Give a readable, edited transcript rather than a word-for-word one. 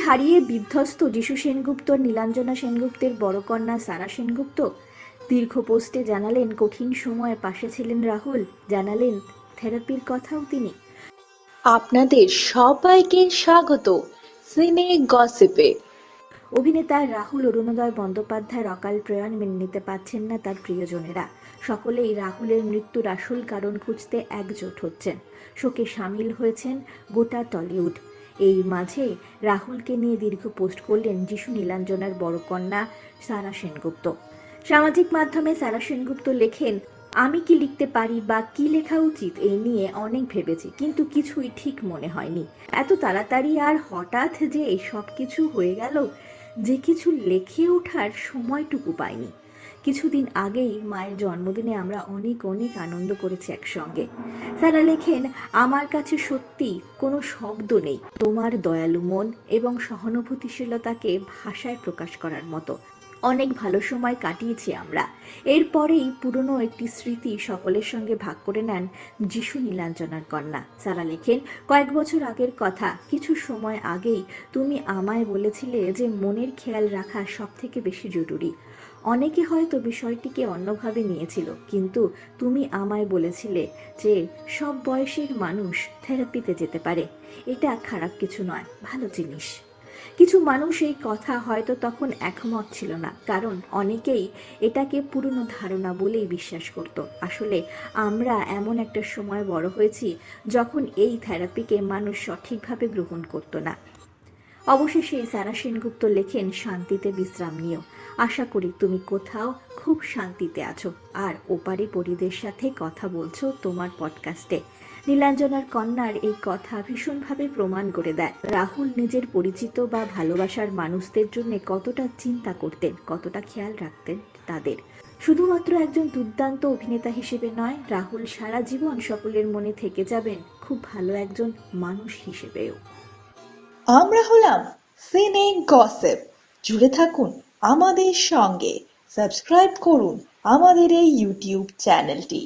হারিয়ে বিধ্বস্ত যিশু সেনগুপ্ত, নীলাঞ্জনা সেনগুপ্তের বড় কন্যা সারা সেনগুপ্ত। দীর্ঘ পোস্টে জানালেন কঠিন সময়ে পাশে ছিলেন রাহুল, জানালেন থেরাপির কথাও তিনি। আপনাদের সবাইকে স্বাগত সিনে গসিপে। অভিনেতা রাহুল অরুণোদয় বন্দ্যোপাধ্যায়ের অকাল প্রয়াণ মেনে নিতে পারছেন না তার প্রিয়জনেরা। সকলেই রাহুলের মৃত্যুর আসল কারণ খুঁজতে একজোট হচ্ছেন। শোকে সামিল হয়েছেন গোটা টলিউড। এই মাঝে রাহুলকে নিয়ে দীর্ঘ পোস্ট করলেন যিশু নীলাঞ্জনার বড় কন্যা সারা সেনগুপ্ত। সামাজিক মাধ্যমে সারা সেনগুপ্ত লেখেন, আমি কি লিখতে পারি বা কি লেখা উচিত এই নিয়ে অনেক ভেবেছি, কিন্তু কিছুই ঠিক মনে হয়নি। এত তাড়াতাড়ি আর হঠাৎ যে এসব কিছু হয়ে গেল, যে কিছু লেখে ওঠার সময়টুকু পাইনি। কিছুদিন আগেই মায়ের জন্মদিনে আমরা অনেক অনেক আনন্দ করেছি একসঙ্গে। তারা লেখেন, আমার কাছে সত্যি কোনো শব্দ নেই তোমার দয়ালু মন এবং সহানুভূতিশীলতাকে ভাষায় প্রকাশ করার মতো। অনেক ভালো সময় কাটিয়েছি আমরা। এরপরেই পুরনো একটি স্মৃতি সকলের সঙ্গে ভাগ করে নেন যিশু নীলাঞ্জনার কন্যা। সারা লেখেন, কয়েক বছর আগের কথা, কিছু সময় আগেই তুমি আমায় বলেছিলে যে মনের খেয়াল রাখা সব থেকে বেশি জরুরি। অনেকে হয়তো বিষয়টিকে অন্যভাবে নিয়েছিল, কিন্তু তুমি আমায় বলেছিলে যে সব বয়সের মানুষ থেরাপিতে যেতে পারে। এটা খারাপ কিছু নয়, ভালো জিনিস। কিছু মানুষ এই কথা হয়তো তখন একমত ছিল না, কারণ অনেকেই এটাকে পুরনো ধারণা বলেই বিশ্বাস করত। আসলে আমরা এমন একটা সময় বড় হয়েছি যখন এই থেরাপিকে মানুষ সঠিকভাবে গ্রহণ করত না। অবশেষে সারা সেনগুপ্ত লেখেন, শান্তিতে বিশ্রাম নিও। আশা করি তুমি কোথাও খুব শান্তিতে আছো আর ওপারে পরিদের সাথে কথা বলছো তোমার পডকাস্টে। নীলাঞ্জনার কন্যার এই কথা ভীষণভাবে প্রমাণ করে দেয় রাহুল নিজের পরিচিত বা ভালোবাসার মানুষদের জন্য কতটা চিন্তা করতেন, কতটা খেয়াল রাখতেন তাদের। শুধুমাত্র একজন দুর্দান্ত অভিনেতা হিসেবে নয়, রাহুল সারা জীবন সকলের মনে থেকে যাবেন খুব ভালো একজন মানুষ হিসেবেও। আমরা হলাম সিনে গসিপ। জুড়ে থাকুন আমাদের সঙ্গে, সাবস্ক্রাইব করুন আমাদের এই ইউটিউব চ্যানেলটি।